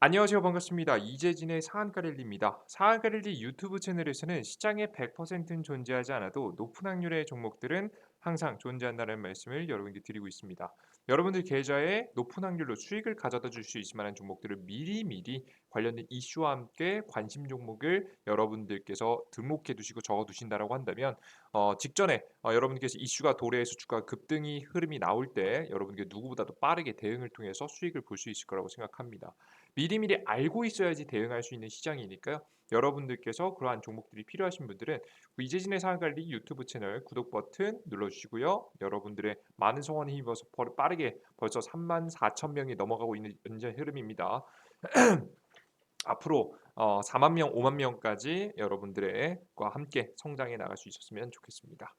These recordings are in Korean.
안녕하세요. 반갑습니다. 이재진의 상한가릴리입니다. 상한가릴리 유튜브 채널에서는 시장에 100%는 존재하지 않아도 높은 확률의 종목들은 항상 존재한다는 말씀을 여러분께 드리고 있습니다. 여러분들 계좌에 높은 확률로 수익을 가져다 줄 수 있을 만한 종목들을 미리미리 관련된 이슈와 함께 관심 종목을 여러분들께서 등록해 두시고 적어 두신다라고 한다면 직전에 여러분께서 이슈가 도래해서 주가 급등이 흐름이 나올 때 여러분께 누구보다도 빠르게 대응을 통해서 수익을 볼 수 있을 거라고 생각합니다. 미리미리 알고 있어야지 대응할 수 있는 시장이니까요. 여러분들께서 그러한 종목들이 필요하신 분들은 이재진의 상한관리 유튜브 채널 구독 버튼 눌러주시고요. 여러분들의 많은 성원에 힘입어서 빠르게 벌써 34,000명이 넘어가고 있는 현재 흐름입니다. 앞으로 4만 명, 5만 명까지 여러분들과 함께 성장해 나갈 수 있었으면 좋겠습니다.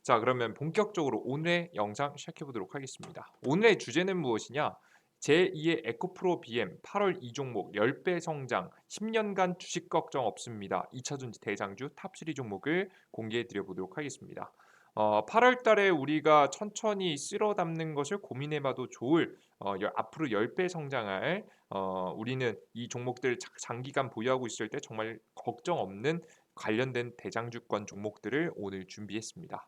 자, 그러면 본격적으로 오늘의 영상 시작해 보도록 하겠습니다. 오늘의 주제는 무엇이냐? 제2의 에코프로 BM 8월 이 종목 10배 성장 10년간 주식 걱정 없습니다. 2차전지 대장주 탑3 종목을 공개해 드려 보도록 하겠습니다. 8월 달에 우리가 천천히 쓸어 담는 것을 고민해 봐도 좋을 앞으로 10배 성장할 우리는 이 종목들 장기간 보유하고 있을 때 정말 걱정 없는 관련된 대장주권 종목들을 오늘 준비했습니다.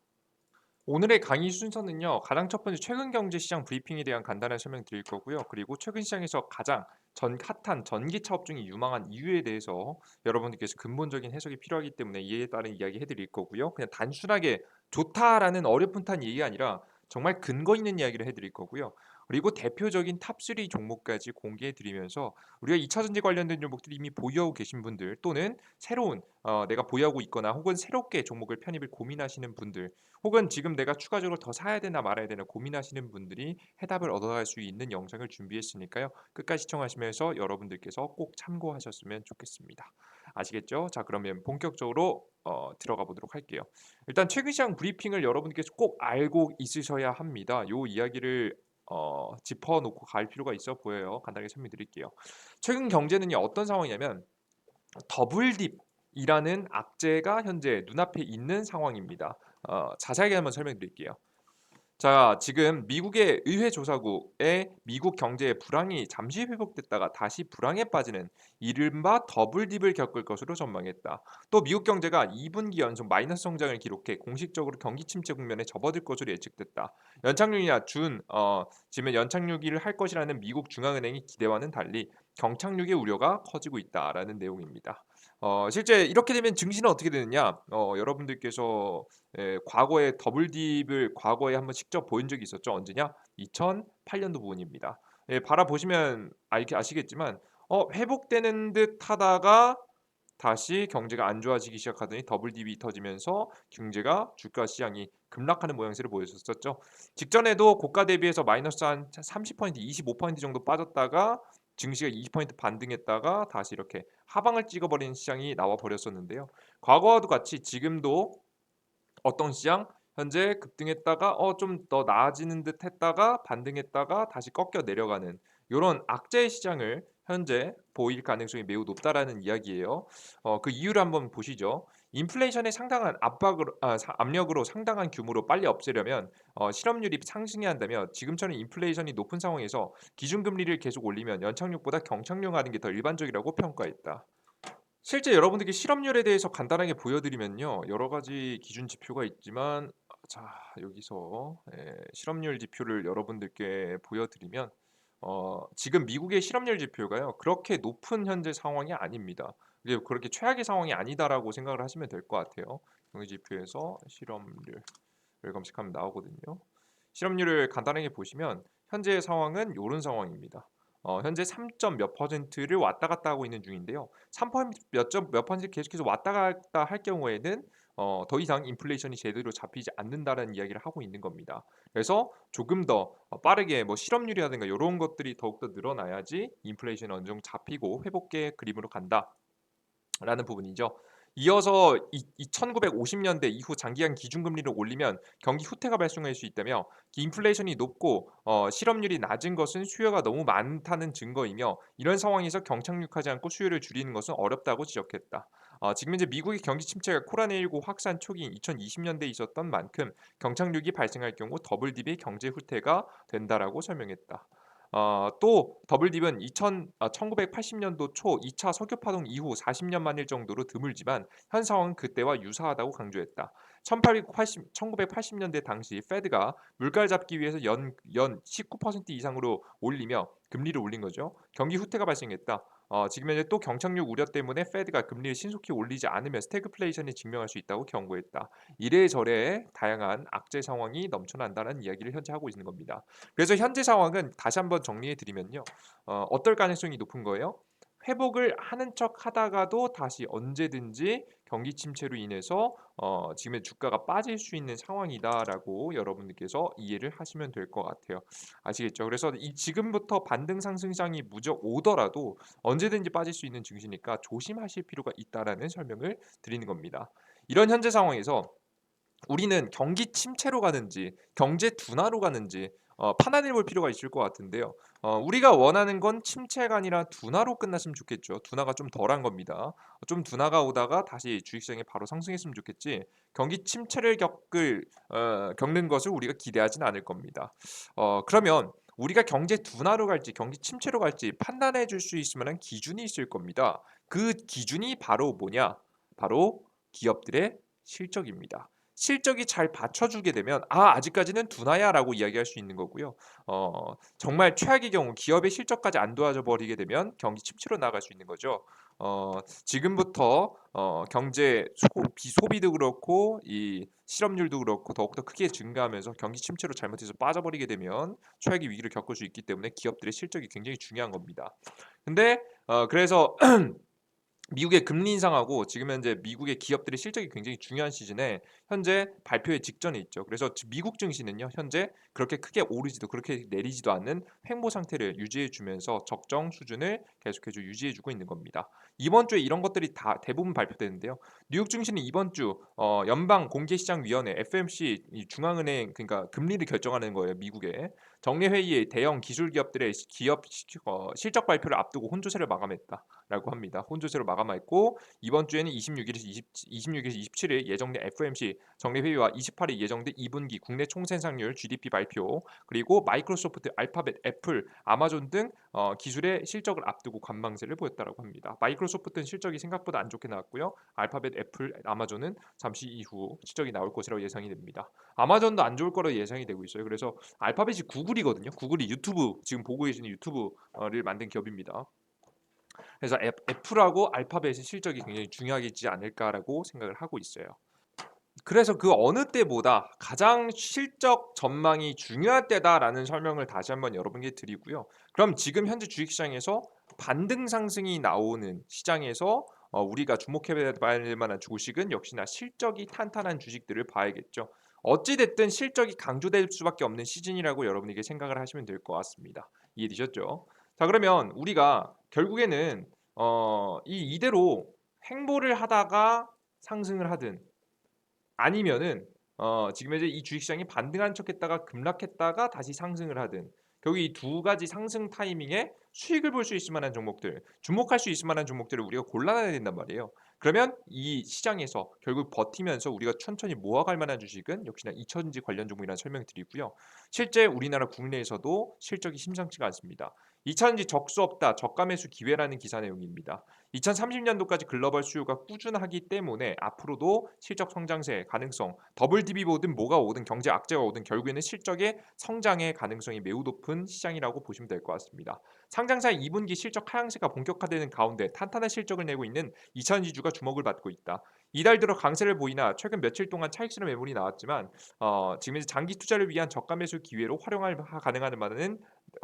오늘의 강의 순서는요. 가장 첫 번째 최근 경제 시장 브리핑에 대한 간단한 설명 드릴 거고요. 그리고 최근 시장에서 가장 핫한 전기차 업종이 유망한 이유에 대해서 여러분들께서 근본적인 해석이 필요하기 때문에 이에 따른 이야기 해드릴 거고요. 그냥 단순하게 좋다라는 어렴풋한 얘기가 아니라 정말 근거 있는 이야기를 해드릴 거고요. 그리고 대표적인 탑3 종목까지 공개해 드리면서 우리가 2차 전지 관련된 종목들이 이미 보유하고 계신 분들 또는 새로운 내가 보유하고 있거나 혹은 새롭게 종목을 편입을 고민하시는 분들 혹은 지금 내가 추가적으로 더 사야 되나 말아야 되나 고민하시는 분들이 해답을 얻어갈 수 있는 영상을 준비했으니까요. 끝까지 시청하시면서 여러분들께서 꼭 참고하셨으면 좋겠습니다. 아시겠죠? 자, 그러면 본격적으로 들어가 보도록 할게요. 일단 최근 시장 브리핑을 여러분께서 꼭 알고 있으셔야 합니다. 요 이야기를 짚어놓고 갈 필요가 있어 보여요. 간단하게 설명드릴게요. 최근 경제는요 어떤 상황이냐면 더블딥이라는 악재가 현재 눈앞에 있는 상황입니다. 자세하게 한번 설명드릴게요. 자, 지금 미국의 의회 조사국의 미국 경제의 불황이 잠시 회복됐다가 다시 불황에 빠지는 이른바 더블딥을 겪을 것으로 전망했다. 또 미국 경제가 2분기 연속 마이너스 성장을 기록해 공식적으로 경기 침체 국면에 접어들 것으로 예측됐다. 연착륙이나 지금 연착륙을 할 것이라는 미국 중앙은행의 기대와는 달리 경착륙의 우려가 커지고 있다라는 내용입니다. 실제 이렇게 되면 증시는 어떻게 되느냐? 여러분들께서 과거에 더블딥을 과거에 한번 직접 보인 적이 있었죠. 언제냐? 2008년도 부분입니다. 바라보시면 아시겠지만 회복되는 듯 하다가 다시 경제가 안 좋아지기 시작하더니 더블딥이 터지면서 경제가 주가 시장이 급락하는 모양새를 보였었죠. 직전에도 고가 대비해서 마이너스 한 30%, 25% 정도 빠졌다가 증시가 20% 반등했다가 다시 이렇게 하방을 찍어버리는 시장이 나와 버렸었는데요. 과거와도 같이 지금도 어떤 시장 현재 급등했다가 좀 더 나아지는 듯 했다가 반등했다가 다시 꺾여 내려가는 요런 악재의 시장을 현재 보일 가능성이 매우 높다라는 이야기예요. 그 이유를 한번 보시죠. 인플레이션의 상당한 압력으로 상당한 규모로 빨리 없애려면 실업률이 상승해야 한다면 지금처럼 인플레이션이 높은 상황에서 기준금리를 계속 올리면 연착륙보다 경착륙하는 게 더 일반적이라고 평가했다. 실제 여러분들께 실업률에 대해서 간단하게 보여드리면요. 여러 가지 기준 지표가 있지만 자 여기서 실업률 지표를 여러분들께 보여드리면 지금 미국의 실업률 지표가요. 그렇게 높은 현재 상황이 아닙니다. 이게 그렇게 최악의 상황이 아니다라고 생각을 하시면 될 것 같아요. 경기 지표에서 실업률을 검색하면 나오거든요. 실업률을 간단하게 보시면 현재의 상황은 요런 상황입니다. 현재 3점 몇 퍼센트를 왔다 갔다 하고 있는 중인데요. 3몇 퍼센트 계속해서 왔다 갔다 할 경우에는 더 이상 인플레이션이 제대로 잡히지 않는다는 이야기를 하고 있는 겁니다. 그래서 조금 더 빠르게 뭐 실업률이라든가 요런 것들이 더욱더 늘어나야지 인플레이션이 어느 정도 잡히고 회복의 그림으로 간다라는 부분이죠. 이어서 1950년대 이후 장기간 기준금리를 올리면 경기 후퇴가 발생할 수 있다며 인플레이션이 높고 실업률이 낮은 것은 수요가 너무 많다는 증거이며 이런 상황에서 경착륙하지 않고 수요를 줄이는 것은 어렵다고 지적했다. 지금 이제 미국의 경기 침체가 코로나19 확산 초기인 2020년대에 있었던 만큼 경착륙이 발생할 경우 더블딥의 경제 후퇴가 된다라고 설명했다. 또 더블딥은 1980년도 초 2차 석유 파동 이후 40년 만일 정도로 드물지만 현 상황은 그때와 유사하다고 강조했다. 1980년대 당시 페드가 물가를 잡기 위해서 연 19% 이상으로 올리며 금리를 올린 거죠. 경기 후퇴가 발생했다. 지금 현재 또 경착륙 우려 때문에 페드가 금리를 신속히 올리지 않으면 스태그플레이션에 직면할 수 있다고 경고했다. 이래저래 다양한 악재 상황이 넘쳐난다는 이야기를 현재 하고 있는 겁니다. 그래서 현재 상황은 다시 한번 정리해 드리면요. 어떨 가능성이 높은 거예요? 회복을 하는 척 하다가도 다시 언제든지 경기 침체로 인해서 지금의 주가가 빠질 수 있는 상황이다라고 여러분들께서 이해를 하시면 될 것 같아요. 아시겠죠? 그래서 이 지금부터 반등 상승장이 무적 오더라도 언제든지 빠질 수 있는 증시니까 조심하실 필요가 있다라는 설명을 드리는 겁니다. 이런 현재 상황에서 우리는 경기 침체로 가는지 경제 둔화로 가는지 판단해 볼 필요가 있을 것 같은데요. 우리가 원하는 건 침체가 아니라 둔화로 끝났으면 좋겠죠. 둔화가 좀 덜한 겁니다. 좀 둔화가 오다가 다시 주식시장에 바로 상승했으면 좋겠지. 경기 침체를 겪는 것을 우리가 기대하진 않을 겁니다. 그러면 우리가 경제 둔화로 갈지 경기 침체로 갈지 판단해 줄 수 있을 만한 기준이 있을 겁니다. 그 기준이 바로 뭐냐? 바로 기업들의 실적입니다. 실적이 잘 받쳐주게 되면 아직까지는 둔화야라고 이야기할 수 있는 거고요. 정말 최악의 경우 기업의 실적까지 안 도와줘 버리게 되면 경기 침체로 나갈 수 있는 거죠. 지금부터 경제 소비도 그렇고 이 실업률도 그렇고 더욱더 크게 증가하면서 경기 침체로 잘못해서 빠져버리게 되면 최악의 위기를 겪을 수 있기 때문에 기업들의 실적이 굉장히 중요한 겁니다. 근데 그래서 미국의 금리 인상하고 지금 현재 미국의 기업들의 실적이 굉장히 중요한 시즌에 현재 발표의 직전에 있죠. 그래서 미국 증시는요, 현재 그렇게 크게 오르지도 그렇게 내리지도 않는 횡보 상태를 유지해 주면서 적정 수준을 계속해서 유지해 주고 있는 겁니다. 이번 주에 이런 것들이 다 대부분 발표되는데요. 뉴욕 증시는 이번 주 연방 공개시장위원회 FMC 이 중앙은행 그러니까 금리를 결정하는 거예요, 미국에. 정례 회의에 대형 기술 기업들의 실적 발표를 앞두고 혼조세를 마감했다. 라고 합니다. 혼조세로 마감했고 이번 주에는 26일에서 27일 예정된 FOMC 정례회의와 28일 예정된 2분기 국내 총생산률 GDP 발표 그리고 마이크로소프트, 알파벳, 애플, 아마존 등 기술의 실적을 앞두고 관망세를 보였다고 합니다. 마이크로소프트는 실적이 생각보다 안 좋게 나왔고요. 알파벳, 애플, 아마존은 잠시 이후 실적이 나올 것이라고 예상이 됩니다. 아마존도 안 좋을 거로 예상이 되고 있어요. 그래서 알파벳이 구글이거든요. 구글이 유튜브 지금 보고 계시는 유튜브를 만든 기업입니다. 그래서 애플하고 알파벳의 실적이 굉장히 중요하겠지 않을까라고 생각을 하고 있어요. 그래서 그 어느 때보다 가장 실적 전망이 중요할 때다라는 설명을 다시 한번 여러분께 드리고요. 그럼 지금 현재 주식시장에서 반등 상승이 나오는 시장에서 우리가 주목해 봐야 될 만한 주식은 역시나 실적이 탄탄한 주식들을 봐야겠죠. 어찌 됐든 실적이 강조될 수밖에 없는 시즌이라고 여러분에게 생각을 하시면 될 것 같습니다. 이해되셨죠? 자, 그러면 우리가 결국에는 이대로 행보를 하다가 상승을 하든 아니면은 지금 현재 이 주식시장이 반등한 척했다가 급락했다가 다시 상승을 하든 결국 이 두 가지 상승 타이밍에 수익을 볼 수 있을 만한 종목들, 주목할 수 있을 만한 종목들을 우리가 골라놔야 된단 말이에요. 그러면 이 시장에서 결국 버티면서 우리가 천천히 모아갈 만한 주식은 역시나 이천지 관련 종목이라는 설명을 드리고요. 실제 우리나라 국내에서도 실적이 심상치가 않습니다. 이천지 적수 없다, 저가 매수 기회라는 기사 내용입니다. 2030년도까지 글로벌 수요가 꾸준하기 때문에 앞으로도 실적 성장세 가능성, 더블 디비 오든 뭐가 오든 경제 악재가 오든 결국에는 실적의 성장의 가능성이 매우 높은 시장이라고 보시면 될 것 같습니다. 상장사 2분기 실적 하향세가 본격화되는 가운데 탄탄한 실적을 내고 있는 이천지주가 주목을 받고 있다. 이달 들어 강세를 보이나 최근 며칠 동안 차익실현 매물이 나왔지만 지금 이제 장기 투자를 위한 저가 매수 기회로 활용할 가능한 바는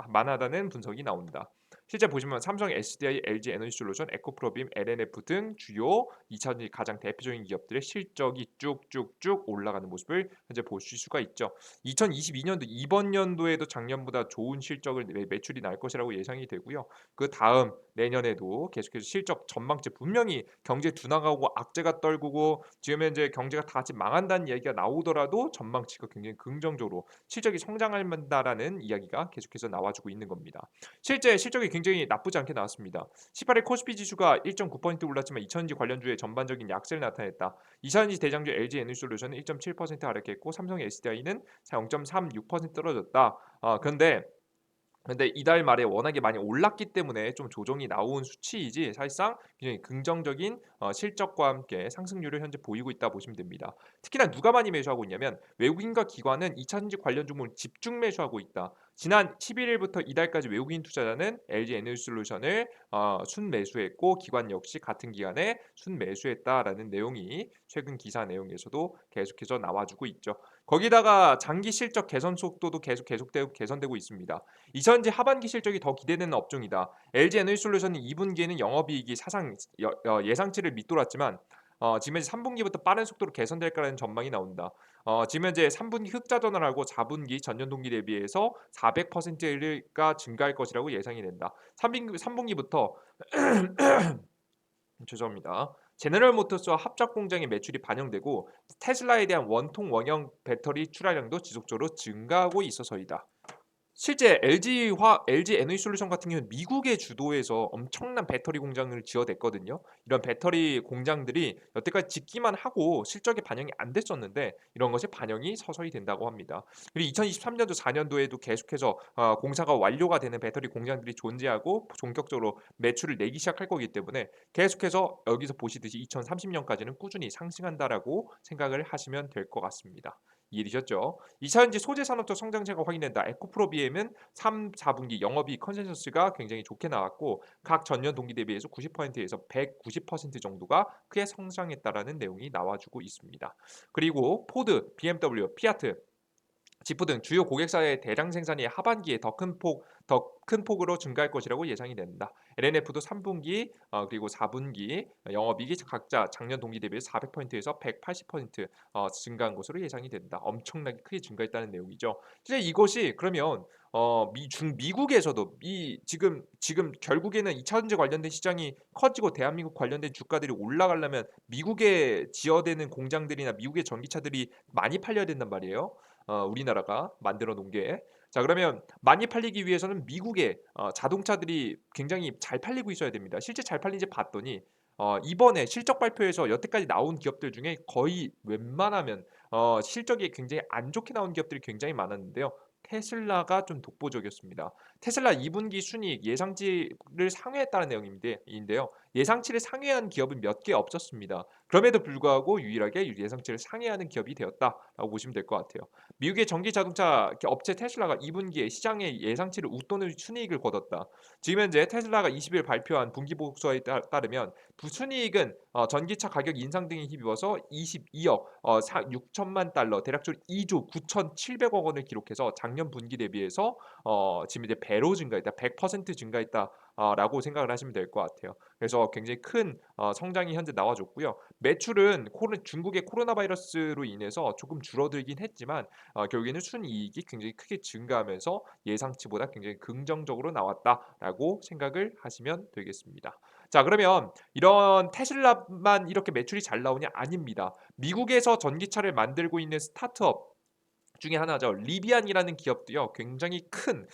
많하다는 분석이 나온다. 실제 보시면 삼성, SDI, LG 에너지솔루션, 에코프로빔, LNF 등 주요 2차전지 가장 대표적인 기업들의 실적이 쭉쭉쭉 올라가는 모습을 현재 보실 수가 있죠. 2022년도 이번 연도에도 작년보다 좋은 실적을 매출이 날 것이라고 예상이 되고요. 그 다음 내년에도 계속해서 실적 전망치 분명히 경제 둔화가 오고 악재가 떨구고 지금 현재 경제가 다 같이 망한다는 얘기가 나오더라도 전망치가 굉장히 긍정적으로 실적이 성장한다라는 이야기가 계속해서 나와주고 있는 겁니다. 실제 실적이 굉장히 나쁘지 않게 나왔습니다. 18일 코스피 지수가 1.9% 올랐지만 이천지 관련주의 전반적인 약세를 나타냈다. 이천지 대장주 LG 에너지솔루션은 1.7% 하락했고 삼성 SDI는 0.36% 떨어졌다. 그런데 근데 이달 말에 워낙에 많이 올랐기 때문에 좀 조정이 나온 수치이지 사실상 굉장히 긍정적인 실적과 함께 상승률을 현재 보이고 있다 보시면 됩니다. 특히나 누가 많이 매수하고 있냐면 외국인과 기관은 2차전지 관련 종목을 집중 매수하고 있다. 지난 11일부터 이달까지 외국인 투자자는 LG 에너지솔루션을 순매수했고 기관 역시 같은 기간에 순매수했다라는 내용이 최근 기사 내용에서도 계속해서 나와주고 있죠. 거기다가 장기 실적 개선 속도도 계속되고 개선되고 있습니다. 2000년대 하반기 실적이 더 기대되는 업종이다. LG 에너지솔루션이 2분기에는 영업이익이 사상 예상치를 밑돌았지만 지금 현재 3분기부터 빠른 속도로 개선될 거라는 전망이 나온다. 지금 현재 3분기 흑자 전환하고 4분기 전년 동기 대비해서 400%가 증가할 것이라고 예상이 된다. 3분기부터 죄송합니다. 제너럴 모터스와 합작 공장의 매출이 반영되고 테슬라에 대한 원통 원형 배터리 출하량도 지속적으로 증가하고 있어서이다. 실제 LG 에너지솔루션 같은 경우는 미국의 주도에서 엄청난 배터리 공장을 지어냈거든요. 이런 배터리 공장들이 여태까지 짓기만 하고 실적에 반영이 안 됐었는데 이런 것이 반영이 서서히 된다고 합니다. 그리고 2023년도 4년도에도 계속해서 공사가 완료가 되는 배터리 공장들이 존재하고 본격적으로 매출을 내기 시작할 거기 때문에 계속해서 여기서 보시듯이 2030년까지는 꾸준히 상승한다라고 생각을 하시면 될 것 같습니다. 이해되셨죠? 2차전지 소재 산업적 성장세가 확인된다. 에코프로 BM은 3, 4분기 영업이익 컨센서스가 굉장히 좋게 나왔고 각 전년 동기 대비해서 90%에서 190% 정도가 크게 성장했다라는 내용이 나와주고 있습니다. 그리고 포드, BMW, 피아트 지프 등 주요 고객사의 대량 생산이 하반기에 더 큰 폭으로 증가할 것이라고 예상이 된다. LNF도 3분기 그리고 4분기 영업이익이 각자 작년 동기 대비해서 400%에서 180% 증가한 것으로 예상이 된다. 엄청나게 크게 증가했다는 내용이죠. 실제 이것이 그러면 미국에서도 지금 결국에는 2차 전지 관련된 시장이 커지고 대한민국 관련된 주가들이 올라가려면 미국에 지어되는 공장들이나 미국의 전기차들이 많이 팔려야 된단 말이에요. 우리나라가 만들어 놓은 게. 자, 그러면 많이 팔리기 위해서는 미국의 자동차들이 굉장히 잘 팔리고 있어야 됩니다. 실제 잘 팔린지 봤더니 이번에 실적 발표에서 여태까지 나온 기업들 중에 거의 웬만하면 실적이 굉장히 안 좋게 나온 기업들이 굉장히 많았는데요. 테슬라가 좀 독보적이었습니다. 테슬라 2분기 순이익 예상치를 상회했다는 내용인데요. 예상치를 상회한 기업은 몇 개 없었습니다. 그럼에도 불구하고 유일하게 예상치를 상회하는 기업이 되었다라고 보시면 될 것 같아요. 미국의 전기 자동차 업체 테슬라가 2분기에 시장의 예상치를 웃도는 순이익을 거뒀다. 지금 현재 테슬라가 20일 발표한 분기 보고서에 따르면 부순이익은 전기차 가격 인상 등에 힘입어서 22억 6천만 달러 대략적으로 2조 9,700억 원을 기록해서 작년 분기 대비해서 지금 이제 배로 증가했다. 100% 증가했다. 라고 생각을 하시면 될 것 같아요. 그래서 굉장히 큰 성장이 현재 나와줬고요. 매출은 중국의 코로나 바이러스로 인해서 조금 줄어들긴 했지만 결국에는 순이익이 굉장히 크게 증가하면서 예상치보다 굉장히 긍정적으로 나왔다라고 생각을 하시면 되겠습니다. 자, 그러면 이런 테슬라만 이렇게 매출이 잘 나오냐? 아닙니다. 미국에서 전기차를 만들고 있는 스타트업 중에 하나죠. 리비안이라는 기업도요. 굉장히 큰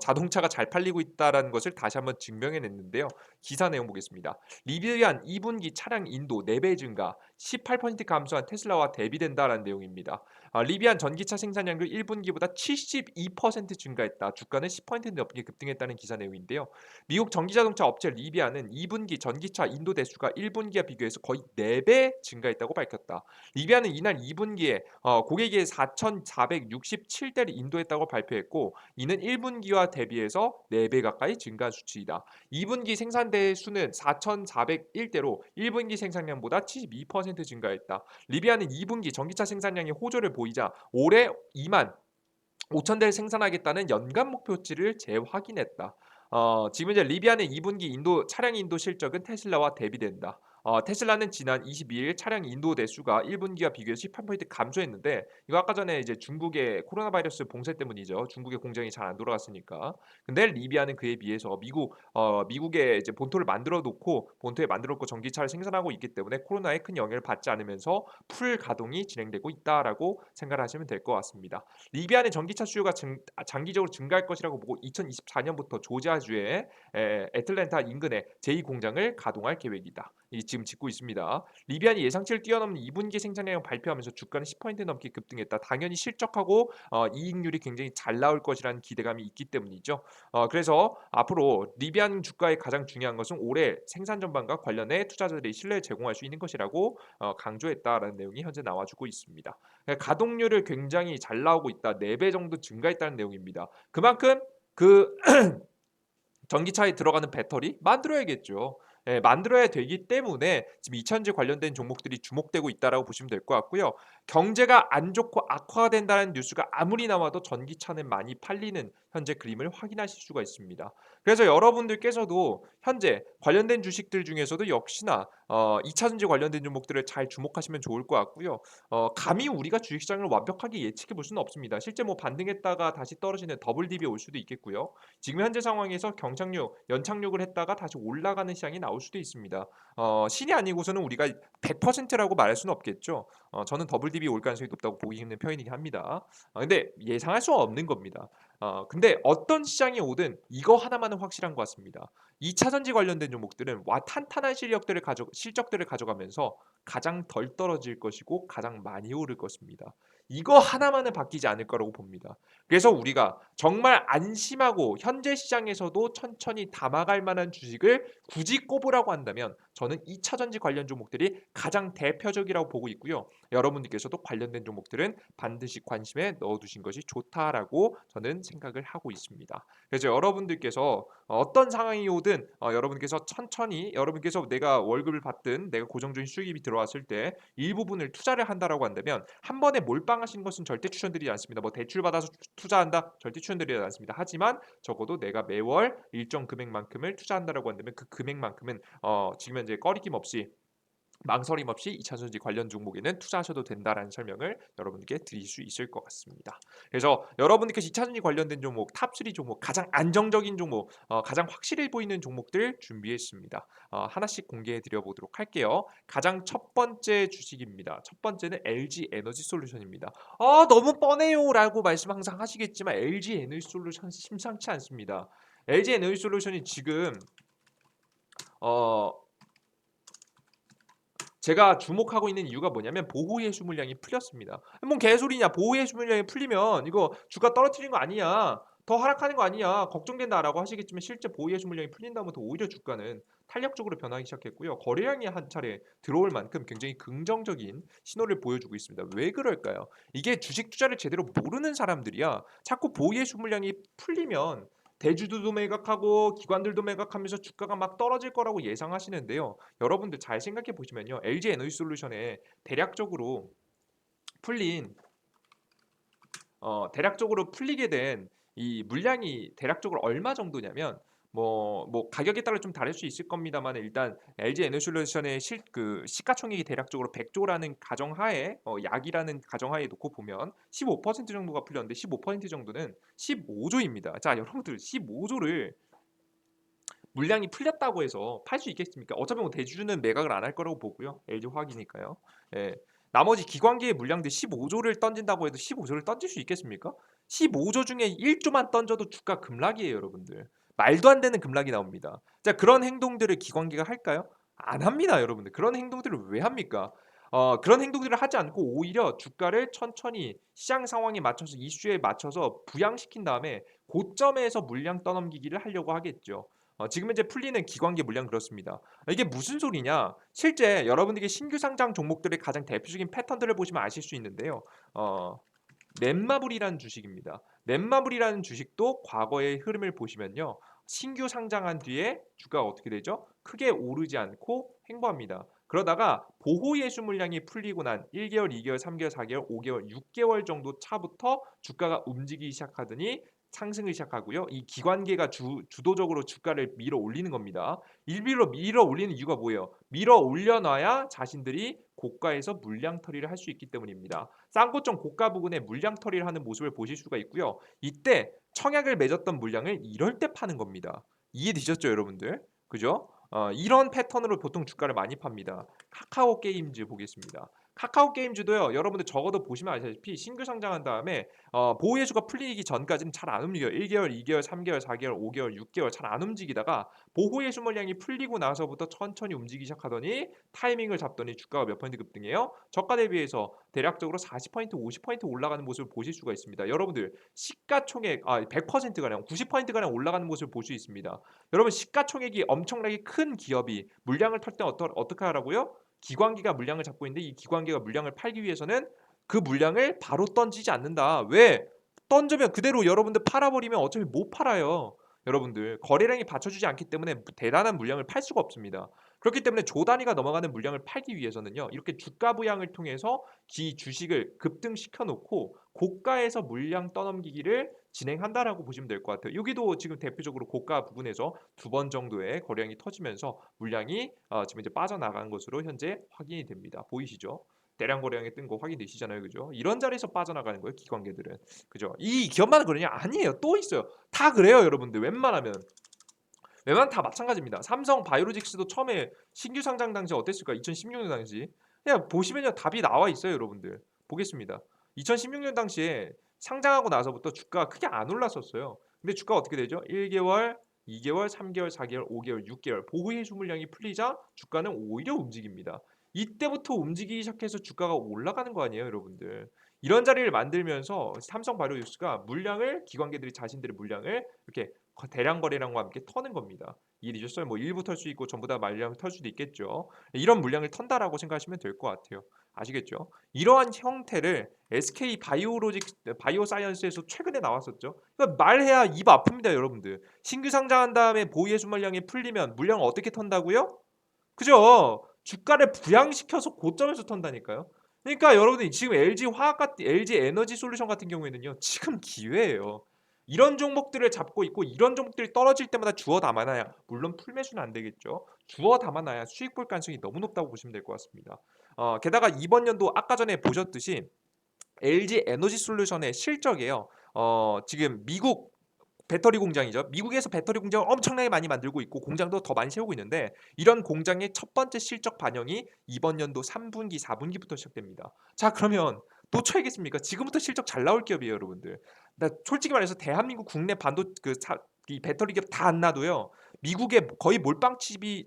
자동차가 잘 팔리고 있다라는 것을 다시 한번 증명해냈는데요. 기사 내용 보겠습니다. 리비안 2분기 차량 인도 4배 증가, 18% 감소한 테슬라와 대비된다라는 내용입니다. 리비안 전기차 생산량도 1분기보다 72% 증가했다. 주가는 10% 넘게 급등했다는 기사 내용인데요. 미국 전기자동차 업체 리비안은 2분기 전기차 인도 대수가 1분기와 비교해서 거의 4배 증가했다고 밝혔다. 리비안은 이날 2분기에 고객의 4,467대를 인도했다고 발표했고 이는 1분기와 대비해서 4배 가까이 증가한 수치이다. 2분기 생산대 수는 4,401대로 1분기 생산량보다 72% 증가했다. 리비아는 2분기 전기차 생산량의 호조를 보이자 올해 2만 5천 대를 생산하겠다는 연간 목표치를 재확인했다. 지금 이제 리비안의 2분기 차량 인도 실적은 테슬라와 대비된다. 테슬라는 지난 22일 차량 인도 대수가 1분기와 비교해서 18% 감소했는데 이거 아까 전에 이제 중국의 코로나 바이러스 봉쇄 때문이죠. 중국의 공장이 잘 안 돌아갔으니까. 근데 리비아는 그에 비해서 미국에 이제 본토에 만들어 놓고 전기차를 생산하고 있기 때문에 코로나에 큰 영향을 받지 않으면서 풀 가동이 진행되고 있다라고 생각하시면 될 것 같습니다. 리비안의 전기차 수요가 장기적으로 증가할 것이라고 보고 2024년부터 조지아주의 애틀랜타 인근에 제2공장을 가동할 계획이다. 지금 짓고 있습니다. 리비안이 예상치를 뛰어넘는 2분기 생산량을 발표하면서 주가는 10% 넘게 급등했다. 당연히 실적하고 이익률이 굉장히 잘 나올 것이라는 기대감이 있기 때문이죠. 그래서 앞으로 리비안 주가의 가장 중요한 것은 올해 생산 전반과 관련해 투자자들이 신뢰를 제공할 수 있는 것이라고 강조했다라는 내용이 현재 나와주고 있습니다. 가동률을 굉장히 잘 나오고 있다. 4배 정도 증가했다는 내용입니다. 그만큼 그 전기차에 들어가는 배터리 만들어야겠죠. 예, 만들어야 되기 때문에 지금 2차전지 관련된 종목들이 주목되고 있다라고 보시면 될 것 같고요. 경제가 안 좋고 악화된다는 뉴스가 아무리 나와도 전기차는 많이 팔리는 현재 그림을 확인하실 수가 있습니다. 그래서 여러분들께서도 현재 관련된 주식들 중에서도 역시나 2차전지 관련된 종목들을 잘 주목하시면 좋을 것 같고요. 감히 우리가 주식시장을 완벽하게 예측해 볼 수는 없습니다. 실제 뭐 반등했다가 다시 떨어지는 더블 딥이 올 수도 있겠고요. 지금 현재 상황에서 경착륙, 연착륙을 했다가 다시 올라가는 시장이 나올 수도 있습니다. 신이 아니고서는 우리가 100%라고 말할 수는 없겠죠. 저는 더블 딥이 올 가능성이 높다고 보기 힘든 편이긴 합니다. 근데 예상할 수 없는 겁니다. 근데 어떤 시장이 오든 이거 하나만은 확실한 것 같습니다. 2차 전지 관련된 종목들은 탄탄한 실적들을 가져가면서 가장 덜 떨어질 것이고 가장 많이 오를 것입니다. 이거 하나만은 바뀌지 않을 거라고 봅니다. 그래서 우리가 정말 안심하고 현재 시장에서도 천천히 담아갈 만한 주식을 굳이 꼽으라고 한다면 저는 2차 전지 관련 종목들이 가장 대표적이라고 보고 있고요. 여러분들께서도 관련된 종목들은 반드시 관심에 넣어두신 것이 좋다라고 저는 생각을 하고 있습니다. 그래서 여러분들께서 어떤 상황이 오든 여러분께서 천천히 여러분께서 내가 월급을 받든 내가 고정적인 수익이 들어왔을 때 일부분을 투자를 한다라고 한다면 한 번에 몰빵하시는 것은 절대 추천드리지 않습니다. 뭐 대출 받아서 투자한다 절대 추천드리지 않습니다. 하지만 적어도 내가 매월 일정 금액만큼을 투자한다라고 한다면 그 금액만큼은 지금 현재 꺼리낌 없이 망설임 없이 2차전지 관련 종목에는 투자하셔도 된다라는 설명을 여러분께 드릴 수 있을 것 같습니다. 그래서 여러분께서 2차전지 관련된 종목, 탑3 종목, 가장 안정적인 종목, 가장 확실해 보이는 종목들 준비했습니다. 하나씩 공개해 드려 보도록 할게요. 가장 첫 번째 주식입니다. 첫 번째는 LG 에너지 솔루션입니다. 너무 뻔해요라고 말씀 항상 하시겠지만 LG 에너지 솔루션 심상치 않습니다. LG 에너지 솔루션이 지금 어 제가 주목하고 있는 이유가 뭐냐면 보호해수 물량이 풀렸습니다. 뭔 개소리냐? 보호해수 물량이 풀리면 이거 주가 떨어뜨리는 거 아니냐? 더 하락하는 거 아니냐? 걱정된다라고 하시겠지만 실제 보호해수 물량이 풀린다면서 오히려 주가는 탄력적으로 변하기 시작했고요. 거래량이 한 차례 들어올 만큼 굉장히 긍정적인 신호를 보여주고 있습니다. 왜 그럴까요? 이게 주식 투자를 제대로 모르는 사람들이야. 자꾸 보호해수 물량이 풀리면 대주주도 매각하고 기관들도 매각하면서 주가가 막 떨어질 거라고 예상하시는데요. 여러분들 잘 생각해 보시면요. LG 에너지 솔루션에 풀린 대략적으로 풀리게 된 이 물량이 대략적으로 얼마 정도냐면 뭐 가격에 따라 좀 다를 수 있을 겁니다만 일단 LG 에너솔루션의 시가총액이 대략적으로 100조라는 가정하에 약이라는 가정하에 놓고 보면 15% 정도가 풀렸는데 15% 정도는 15조입니다. 자, 여러분들 15조를 물량이 풀렸다고 해서 팔 수 있겠습니까? 어차피 뭐 대주주는 매각을 안 할 거라고 보고요. LG 화학이니까요. 예. 나머지 기관계의 물량들 15조를 던진다고 해도 15조를 던질 수 있겠습니까? 15조 중에 1조만 던져도 주가 급락이에요, 여러분들. 말도 안 되는 급락이 나옵니다. 자, 그런 행동들을 기관계가 할까요? 안 합니다, 여러분들. 그런 행동들을 왜 합니까? 그런 행동들을 하지 않고 오히려 주가를 천천히 시장 상황에 맞춰서 이슈에 맞춰서 부양시킨 다음에 고점에서 물량 떠넘기기를 하려고 하겠죠. 지금 현재 풀리는 기관계 물량 그렇습니다. 이게 무슨 소리냐? 실제 여러분들께 신규 상장 종목들의 가장 대표적인 패턴들을 보시면 아실 수 있는데요. 어, 넷마블이라는 주식입니다. 넷마블이라는 주식도 과거의 흐름을 보시면요. 신규 상장한 뒤에 주가가 어떻게 되죠? 크게 오르지 않고 횡보합니다. 그러다가 보호 예수 물량이 풀리고 난 1개월, 2개월, 3개월, 4개월, 5개월, 6개월 정도 차부터 주가가 움직이기 시작하더니 상승을 시작하고요. 이 기관계가 주도적으로 주가를 밀어 올리는 겁니다. 일비로 밀어 올리는 이유가 뭐예요? 밀어 올려놔야 자신들이 고가에서 물량 처리를 할 수 있기 때문입니다. 쌍고점 고가 부근에 물량 처리를 하는 모습을 보실 수가 있고요. 이때 청약을 맺었던 물량을 이럴 때 파는 겁니다. 이해되셨죠, 여러분들? 그죠? 이런 패턴으로 보통 주가를 많이 팝니다. 카카오 게임즈 보겠습니다. 카카오 게임즈도요. 여러분들 적어도 보시면 아시다시피 신규 상장한 다음에 보호 예수가 풀리기 전까지는 잘 안 움직여요. 1개월, 2개월, 3개월, 4개월, 5개월, 6개월 잘 안 움직이다가 보호 예수 물량이 풀리고 나서부터 천천히 움직이기 시작하더니 타이밍을 잡더니 주가가 몇 퍼센트 급등해요? 저가 대비해서 대략적으로 40% 50% 올라가는 모습을 보실 수가 있습니다. 여러분들 시가총액 100% 가량 90% 가량 올라가는 모습을 볼 수 있습니다. 여러분 시가총액이 엄청나게 큰 기업이 물량을 털 때 어떻게 하라고요? 기관기가 물량을 잡고 있는데 이 기관기가 물량을 팔기 위해서는 그 물량을 바로 던지지 않는다. 왜? 던지면 그대로 여러분들 팔아버리면 어차피 못 팔아요. 여러분들 거래량이 받쳐주지 않기 때문에 대단한 물량을 팔 수가 없습니다. 그렇기 때문에 조 단위가 넘어가는 물량을 팔기 위해서는요. 이렇게 주가 부양을 통해서 기 주식을 급등시켜 놓고 고가에서 물량 떠넘기기를 진행한다라고 보시면 될 것 같아요. 여기도 지금 대표적으로 고가 부분에서 두 번 정도의 거래량이 터지면서 물량이 지금 이제 빠져나간 것으로 현재 확인이 됩니다. 보이시죠? 대량 거래량이 뜬 거 확인되시잖아요, 그죠? 이런 자리에서 빠져나가는 거예요, 기관계들은, 그죠? 이 기업만 그러냐? 아니에요, 또 있어요. 다 그래요, 여러분들. 웬만하면 다 마찬가지입니다. 삼성 바이오로직스도 처음에 신규 상장 당시 어땠을까? 2016년 당시 그냥 보시면요 답이 나와 있어요, 여러분들. 보겠습니다. 2016년 당시에 상장하고 나서부터 주가가 크게 안 올랐었어요. 근데 주가가 어떻게 되죠? 1개월, 2개월, 3개월, 4개월, 5개월, 6개월 보호의 수물량이 풀리자 주가는 오히려 움직입니다. 이때부터 움직이기 시작해서 주가가 올라가는 거 아니에요, 여러분들. 이런 자리를 만들면서 삼성 바이오로직스가 물량을 기관계들이 자신들의 물량을 이렇게 대량 거래량과 함께 터는 겁니다. 이해되셨어요? 뭐 일부 털 수 있고 전부 다 물량을 털 수도 있겠죠. 이런 물량을 턴다라고 생각하시면 될 것 같아요. 아시겠죠? 이러한 형태를 SK 바이오사이언스에서 최근에 나왔었죠. 그러니까 말해야 입 아픕니다, 여러분들. 신규 상장한 다음에 보유예수 물량이 풀리면 물량을 어떻게 턴다고요? 그죠? 주가를 부양시켜서 고점에서 턴다니까요. 그러니까 여러분들 지금 LG 에너지 솔루션 같은 경우에는요. 지금 기회예요. 이런 종목들을 잡고 있고 이런 종목들이 떨어질 때마다 주워 담아놔야 물론 풀매수는 안 되겠죠. 주워 담아놔야 수익 볼 가능성이 너무 높다고 보시면 될 것 같습니다. 게다가 이번 연도 아까 전에 보셨듯이 LG 에너지 솔루션의 실적이에요. 지금 미국 배터리 공장이죠. 미국에서 배터리 공장을 엄청나게 많이 만들고 있고 공장도 더 많이 세우고 있는데 이런 공장의 첫 번째 실적 반영이 이번 연도 3분기, 4분기부터 시작됩니다. 자, 그러면 놓쳐야겠습니까? 지금부터 실적 잘 나올 기업이에요, 여러분들. 나 솔직히 말해서 대한민국 국내 이 배터리 기업 다 안 놔도요. 미국에 거의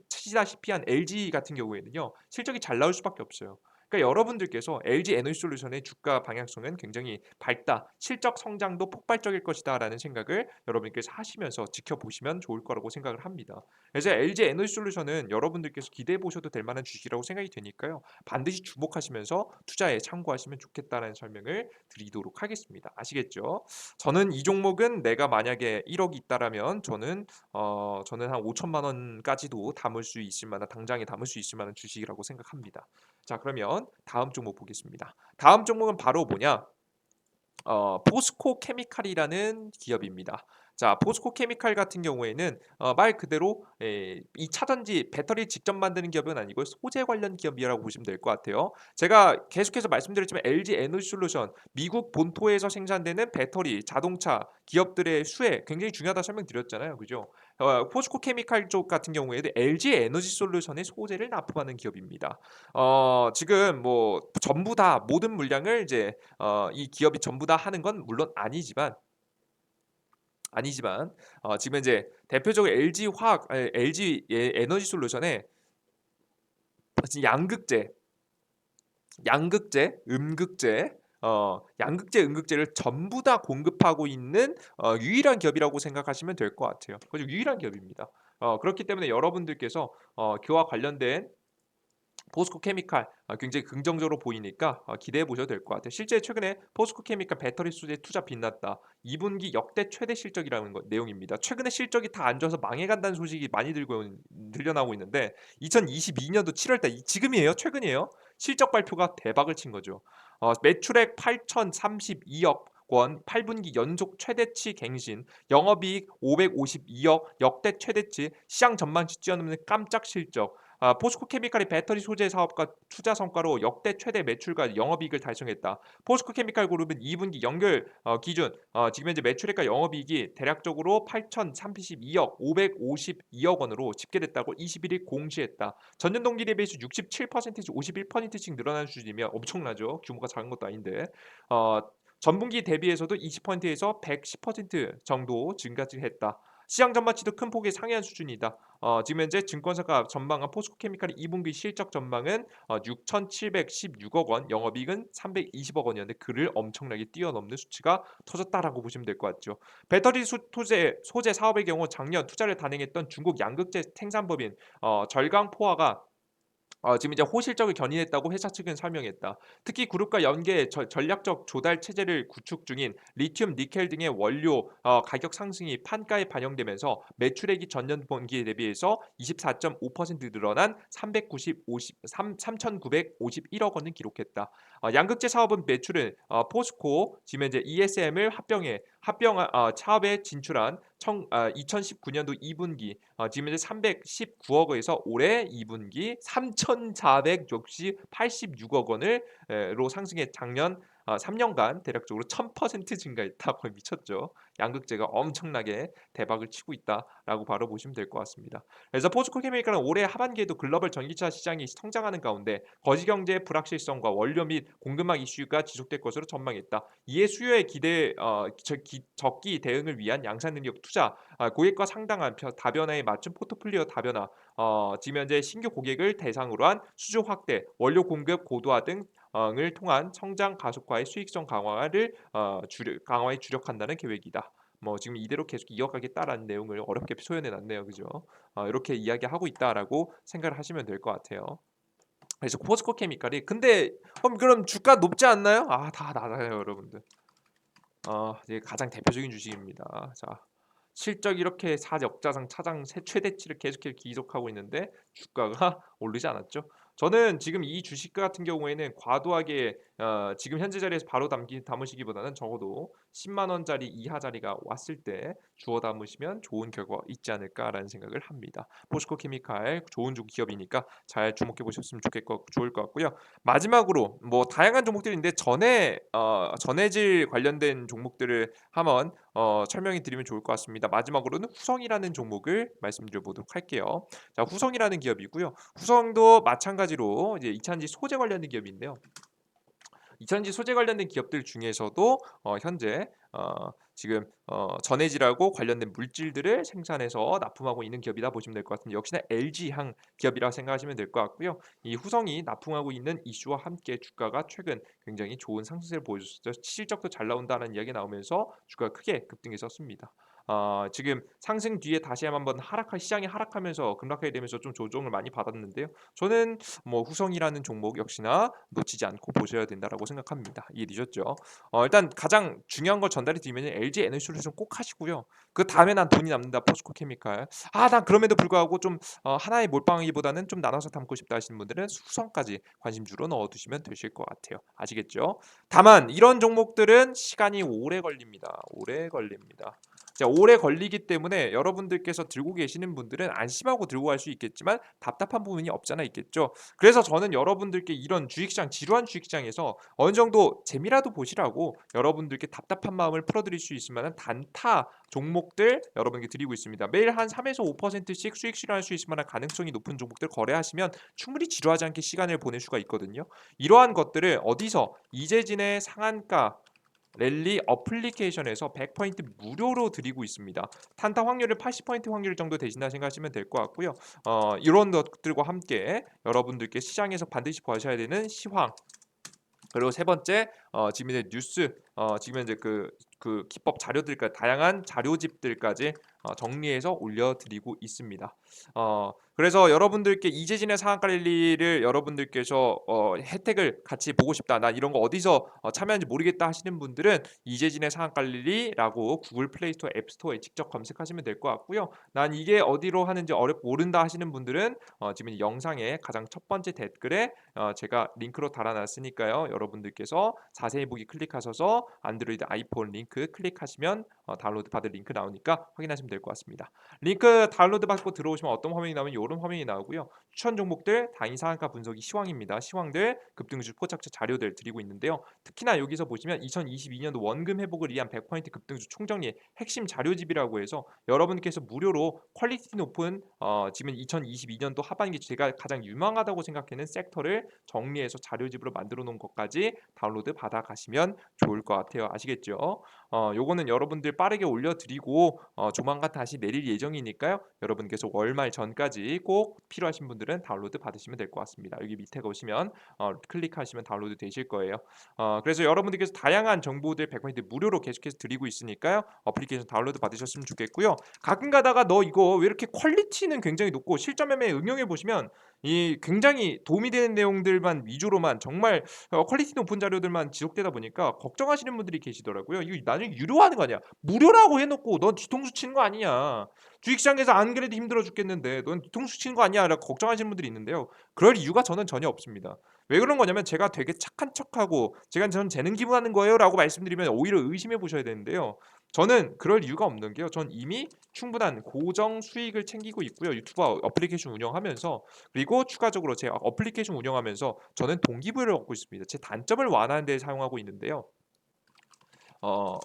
치다시피 한 LG 같은 경우에는요. 실적이 잘 나올 수밖에 없어요. 그러니까 여러분들께서 LG 에너지 솔루션의 주가 방향성은 굉장히 밝다. 실적 성장도 폭발적일 것이다라는 생각을 여러분께서 하시면서 지켜보시면 좋을 거라고 생각을 합니다. 그래서 LG 에너지 솔루션은 여러분들께서 기대해 보셔도 될 만한 주식이라고 생각이 되니까요. 반드시 주목하시면서 투자에 참고하시면 좋겠다는 설명을 드리도록 하겠습니다. 아시겠죠? 저는 이 종목은 내가 만약에 1억이 있다라면 저는 한 5천만 원까지도 담을 수 있을 만한 당장에 담을 수 있을 만한 주식이라고 생각합니다. 자, 그러면 다음 종목 보겠습니다. 다음 종목은 바로 뭐냐? 포스코 케미칼이라는 기업입니다. 자, 포스코 케미칼 같은 경우에는 말 그대로 이 차전지 배터리 직접 만드는 기업은 아니고 소재 관련 기업이라고 보시면 될 것 같아요. 제가 계속해서 말씀드렸지만 LG 에너지 솔루션 미국 본토에서 생산되는 배터리, 자동차 기업들의 수혜 굉장히 중요하다 설명드렸잖아요. 그죠? 포스코 케미칼 쪽 같은 경우에도 LG 에너지 솔루션의 소재를 납품하는 기업입니다. 지금 뭐 전부 다 모든 물량을 이제 이 기업이 전부 다 하는 건 물론 아니지만 지금 이제 대표적으로 LG 에너지 솔루션의 양극재, 양극재, 음극재를 전부 다 공급하고 있는 유일한 기업이라고 생각하시면 될 것 같아요. 그죠? 유일한 기업입니다. 그렇기 때문에 여러분들께서 그와 관련된 포스코 케미칼 굉장히 긍정적으로 보이니까 기대해 보셔도 될 것 같아요. 실제 최근에 포스코 케미칼 배터리 소재 투자 빛났다. 2분기 역대 최대 실적이라는 내용입니다. 최근에 실적이 다 안 좋아서 망해간다는 소식이 많이 들려나오고 있는데 2022년도 7월달 지금이에요? 최근이에요? 실적 발표가 대박을 친 거죠. 매출액 8,032억, 권 8분기 연속 최대치 갱신, 영업이익 552억 역대 최대치, 시장 전망치 뛰어넘는 깜짝 실적. 포스코 케미칼이 배터리 소재 사업과 투자 성과로 역대 최대 매출과 영업이익을 달성했다. 포스코 케미칼 그룹은 2분기 연결 기준 지금 현재 매출액과 영업이익이 대략적으로 8,032억 552억 원으로 집계됐다고 21일 공시했다. 전년 동기 대비해서 67%에서 51%씩 늘어난 수준이며 엄청나죠. 규모가 작은 것도 아닌데. 어, 전분기 대비해서도 20%에서 110% 정도 증가했다. 시장 전망치도 큰 폭의 상회한 수준이다. 지금 현재 증권사가 전망한 포스코케미칼의 2분기 실적 전망은 6,716억 원, 영업이익은 320억 원이었는데 그를 엄청나게 뛰어넘는 수치가 터졌다라고 보시면 될 것 같죠. 배터리 소재 사업의 경우 작년 투자를 단행했던 중국 양극재 생산법인 절강포화가 지금 이제 호실적을 견인했다고 회사 측은 설명했다. 특히 그룹과 연계 전략적 조달 체제를 구축 중인 리튬, 니켈 등의 원료 가격 상승이 판가에 반영되면서 매출액이 전년 분기에 대비해서 24.5% 늘어난 3,951억 원을 기록했다. 양극재 사업은 매출은 포스코, 지금 이제 ESM을 사업에 진출한 2019년도 2분기 지금 현재 319억 원에서 올해 2분기 3,486억 원으로 상승해 작년 3년간 대략적으로 1000% 증가했다. 거의 미쳤죠. 양극재가 엄청나게 대박을 치고 있다라고 바로 보시면 될 것 같습니다. 그래서 포스코 케미칼은 올해 하반기에도 글로벌 전기차 시장이 성장하는 가운데 거시 경제의 불확실성과 원료 및 공급망 이슈가 지속될 것으로 전망했다. 이에 수요의 적기 대응을 위한 양산 능력 투자, 고객과 상당한 다변화에 맞춘 포트폴리오 다변화, 지금 현재 신규 고객을 대상으로 한 수주 확대, 원료 공급 고도화 등을 통한 성장 가속화의 수익성 강화에 주력한다는 계획이다. 뭐 지금 이대로 계속 이어가겠다라는 내용을 어렵게 표현해 놨네요, 그죠? 이렇게 이야기하고 있다라고 생각을 하시면 될 것 같아요. 그래서 포스코 케미칼이 근데 그럼 주가 높지 않나요? 다 낮아요, 여러분들. 이게 가장 대표적인 주식입니다. 자, 실적 이렇게 사역자상 차장 최대치를 계속해서 기록하고 있는데 주가가 오르지 않았죠. 저는 지금 이 주식 같은 경우에는 과도하게 지금 현재 자리에서 바로 담으시기보다는 적어도 10만 원짜리 이하 자리가 왔을 때 주워 담으시면 좋은 결과가 있지 않을까라는 생각을 합니다. 포스코 케미칼 좋은 기업이니까 잘 주목해 보셨으면 좋을 것 같고요. 마지막으로 뭐 다양한 종목들인데 전해질 관련된 종목들을 한번 설명해 드리면 좋을 것 같습니다. 마지막으로는 후성이라는 종목을 말씀드려 보도록 할게요. 자, 후성이라는 기업이고요. 후성도 마찬가지로 이제 이차전지 소재 관련된 기업인데요. 이차전지 소재 관련된 기업들 중에서도 현재 지금 전해질하고 관련된 물질들을 생산해서 납품하고 있는 기업이다 보시면 될 것 같은데 역시나 LG향 기업이라고 생각하시면 될 것 같고요. 이 후성이 납품하고 있는 이슈와 함께 주가가 최근 굉장히 좋은 상승세를 보여줬었죠. 실적도 잘 나온다는 이야기 나오면서 주가가 크게 급등했었습니다. 지금 상승 뒤에 다시 한번 시장이 하락하면서 급락하게 되면서 좀 조정을 많이 받았는데요. 저는 뭐 후성이라는 종목 역시나 놓치지 않고 보셔야 된다라고 생각합니다. 이해되셨죠? 일단 가장 중요한 걸 전달해 드리면 LG 에너지솔루션 꼭 하시고요. 그 다음에 난 돈이 남는다 포스코 케미칼. 난 그럼에도 불구하고 좀 하나에 몰빵하기보다는 좀 나눠서 담고 싶다 하시는 분들은 후성까지 관심주로 넣어두시면 되실 것 같아요. 아시겠죠? 다만 이런 종목들은 시간이 오래 걸립니다. 오래 걸립니다. 자, 오래 걸리기 때문에 여러분들께서 들고 계시는 분들은 안심하고 들고 갈 수 있겠지만 답답한 부분이 없잖아 있겠죠. 그래서 저는 여러분들께 이런 주식시장 지루한 주식시장에서 어느 정도 재미라도 보시라고 여러분들께 답답한 마음을 풀어드릴 수 있을 만한 단타 종목들 여러분께 드리고 있습니다. 매일 한 3에서 5%씩 수익 실현할 수 있을 만한 가능성이 높은 종목들 거래하시면 충분히 지루하지 않게 시간을 보낼 수가 있거든요. 이러한 것들을 어디서 이재진의 상한가 랠리 어플리케이션에서 100포인트 무료로 드리고 있습니다. 탄타 확률을 80% 확률 정도 되신다 생각하시면 될 것 같고요. 이런 것들과 함께 여러분들께 시장에서 반드시 보셔야 되는 시황 그리고 세 번째 지금 이제 뉴스 지금 이제 그 기법 자료들까지 다양한 자료집들까지 정리해서 올려드리고 있습니다. 그래서 여러분들께 이재진의 상한 관리를 여러분들께서 혜택을 같이 보고 싶다. 난 이런 거 어디서 참여하는지 모르겠다 하시는 분들은 이재진의 상한 관리라고 구글 플레이 스토어, 앱 스토어에 직접 검색하시면 될 것 같고요. 난 이게 어디로 하는지 모른다 하시는 분들은 지금 이 영상의 가장 첫 번째 댓글에 제가 링크로 달아놨으니까요. 여러분들께서 자세히 보기 클릭하셔서 안드로이드, 아이폰 링크 클릭하시면 다운로드 받을 링크 나오니까 확인하시면 될 것 같습니다. 링크 다운로드 받고 들어오시면 어떤 화면이 나오면 이런 화면이 나오고요. 추천 종목들 단위 상한가 분석이 시황입니다. 시황들 급등주 포착처 자료들 드리고 있는데요. 특히나 여기서 보시면 2022년도 원금 회복을 위한 100% 급등주 총정리 핵심 자료집이라고 해서 여러분께서 무료로 퀄리티 높은 지금 2022년도 하반기 제가 가장 유망하다고 생각하는 섹터를 정리해서 자료집으로 만들어 놓은 것까지 다운로드 받아 가시면 좋을 것 같아요. 아시겠죠? 요거는 여러분들 빠르게 올려드리고 조만간 다시 내릴 예정이니까요. 여러분께서 월말 전까지 꼭 필요하신 분들은 다운로드 받으시면 될 것 같습니다. 여기 밑에 보시면 클릭하시면 다운로드 되실 거예요. 그래서 여러분들께서 다양한 정보들 100% 무료로 계속해서 드리고 있으니까요. 어플리케이션 다운로드 받으셨으면 좋겠고요. 가끔 가다가 너 이거 왜 이렇게 퀄리티는 굉장히 높고 실전 매매에 응용해 보시면 이 굉장히 도움이 되는 내용들만 위주로만 정말 퀄리티 높은 자료들만 지속되다 보니까 걱정하시는 분들이 계시더라고요. 이거 나중에 유료화하는 거 아니야? 무료라고 해놓고 넌 뒤통수 치는 거 아니냐? 주식시장에서 안 그래도 힘들어 죽겠는데 넌 뒤통수 치는 거 아니야? 라고 걱정하시는 분들이 있는데요. 그럴 이유가 저는 전혀 없습니다. 왜 그런 거냐면 제가 되게 착한 척하고 저는 재능 기부하는 거예요라고 말씀드리면 오히려 의심해 보셔야 되는데요. 저는 그럴 이유가 없는 게요. 전 이미 충분한 고정 수익을 챙기고 있고요. 유튜브 어플리케이션 운영하면서 그리고 추가적으로 제 어플리케이션 운영하면서 저는 동기부여를 얻고 있습니다. 제 단점을 완화하는 데 사용하고 있는데요. 어,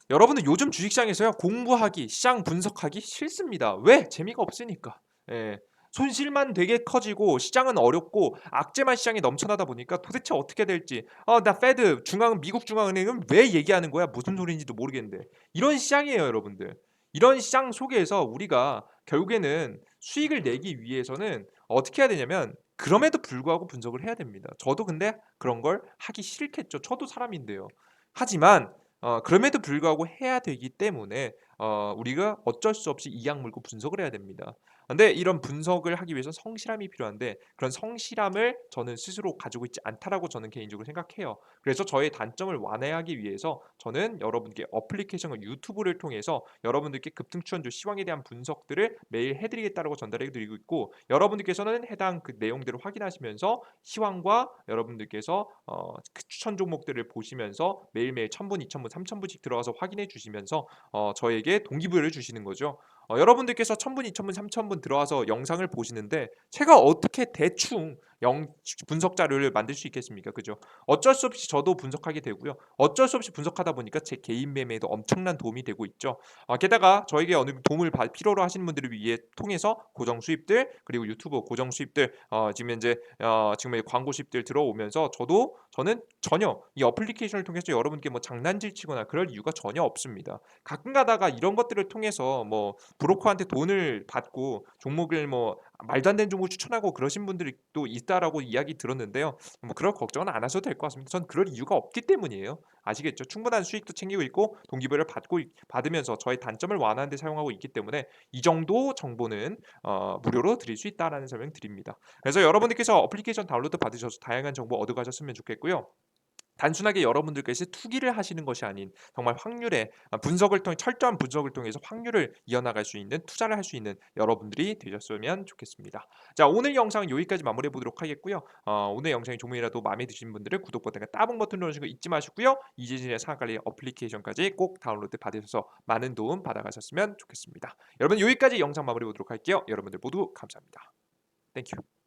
여러분들 요즘 주식시장에서요 공부하기, 시장 분석하기 싫습니다. 왜? 재미가 없으니까. 예. 손실만 되게 커지고 시장은 어렵고 악재만 시장에 넘쳐나다 보니까 도대체 어떻게 될지 나 페드 미국 중앙은행은 왜 얘기하는 거야? 무슨 소리인지도 모르겠는데 이런 시장이에요, 여러분들. 이런 시장 속에서 우리가 결국에는 수익을 내기 위해서는 어떻게 해야 되냐면 그럼에도 불구하고 분석을 해야 됩니다. 저도 근데 그런 걸 하기 싫겠죠. 저도 사람인데요. 하지만 그럼에도 불구하고 해야 되기 때문에 우리가 어쩔 수 없이 이악 물고 분석을 해야 됩니다. 근데 이런 분석을 하기 위해서 성실함이 필요한데 그런 성실함을 저는 스스로 가지고 있지 않다라고 저는 개인적으로 생각해요. 그래서 저의 단점을 완화하기 위해서 저는 여러분께 어플리케이션과 유튜브를 통해서 여러분들께 급등추천주 시황에 대한 분석들을 매일 해드리겠다라고 전달해 드리고 있고 여러분들께서는 해당 그 내용들을 확인하시면서 시황과 여러분들께서 그 추천 종목들을 보시면서 매일매일 1,000분, 2,000분, 3,000분씩 들어가서 확인해 주시면서 저에게 동기부여를 주시는 거죠. 여러분들께서 1,000분, 2,000분, 3,000분 들어와서 영상을 보시는데 제가 어떻게 대충 분석 자료를 만들 수 있겠습니까? 그죠? 어쩔 수 없이 저도 분석하게 되고요. 어쩔 수 없이 분석하다 보니까 제 개인 매매에도 엄청난 도움이 되고 있죠. 게다가 저에게 어느 도움을 필요로 하시는 분들을 위해 통해서 고정 수입들 그리고 유튜브 고정 수입들 지금 현재 지금 광고 수입들 들어오면서 저는 전혀 이 어플리케이션을 통해서 여러분께 뭐 장난질 치거나 그럴 이유가 전혀 없습니다. 가끔 가다가 이런 것들을 통해서 뭐 브로커한테 돈을 받고 종목을 뭐 말도 안 되는 종목을 추천하고 그러신 분들이 또 있다라고 이야기 들었는데요. 뭐 그럴 걱정은 안 하셔도 될 것 같습니다. 전 그럴 이유가 없기 때문이에요. 아시겠죠? 충분한 수익도 챙기고 있고 동기부여를 받으면서 저의 단점을 완화하는 데 사용하고 있기 때문에 이 정도 정보는 무료로 드릴 수 있다라는 설명 드립니다. 그래서 여러분들께서 어플리케이션 다운로드 받으셔서 다양한 정보 얻어가셨으면 좋겠고요. 단순하게 여러분들께서 투기를 하시는 것이 아닌 정말 확률의 분석을 통해 철저한 분석을 통해서 확률을 이어나갈 수 있는 투자를 할 수 있는 여러분들이 되셨으면 좋겠습니다. 자, 오늘 영상은 여기까지 마무리해 보도록 하겠고요. 오늘 영상이 조금이라도 마음에 드시는 분들은 구독 버튼과 따봉 버튼 누르시는 거 잊지 마시고요. 이재진의 상한관리 어플리케이션까지 꼭 다운로드 받으셔서 많은 도움 받아가셨으면 좋겠습니다. 여러분 여기까지 영상 마무리해 보도록 할게요. 여러분들 모두 감사합니다. 땡큐.